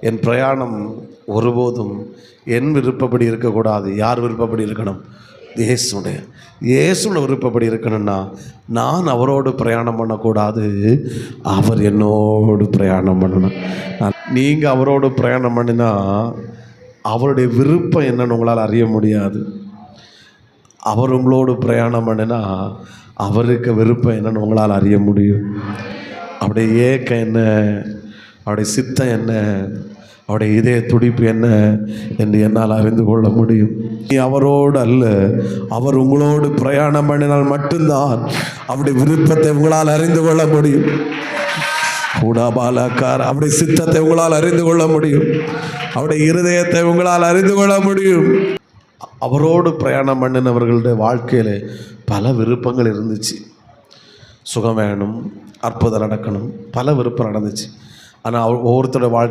என் பிரயாணம் ஒருபோதும் என் விருப்பப்படி இருக்கக்கூடாது. யார் விருப்பப்படி இருக்கணும்? இயேசுடைய விருப்பப்படி இருக்கணும்னா நான் அவரோடு பிரயாணம் பண்ணக்கூடாது, அவர் என்னோடு பிரயாணம் பண்ணணும். நீங்கள் அவரோடு பிரயாணம் பண்ணினா அவருடைய விருப்பம் என்னன்னு உங்களால் அறிய முடியாது. அவர் உங்களோடு பிரயாணம் பண்ணினா அவருக்கு விருப்பம் என்னன்னு உங்களால் அறிய முடியும். அவருடைய ஏக்கம் என்ன, அவருடைய சித்தம் என்ன, அவருடைய இதய துடிப்பு என்ன என்று என்னால் அறிந்து கொள்ள முடியும். நீ அவரோடு அல்ல, அவர் உங்களோடு பிரயாணம் பண்ணினால் மட்டும்தான் அவருடைய விருப்பத்தை உங்களால் அறிந்து கொள்ள முடியும். அவருடைய சித்தத்தை உங்களால் அறிந்து கொள்ள முடியும். அவருடைய இருதயத்தை உங்களால் அறிந்து கொள்ள முடியும். அவரோடு பிரயாணம் பண்ணினவர்களுடைய வாழ்க்கையில் பல விருப்பங்கள் இருந்துச்சு. சுகம் வேணும், அற்புதம் நடக்கணும், பல விருப்பம் நடந்துச்சு. ஆனால் ஒவ்வொருத்தருடைய வாழ்க்கை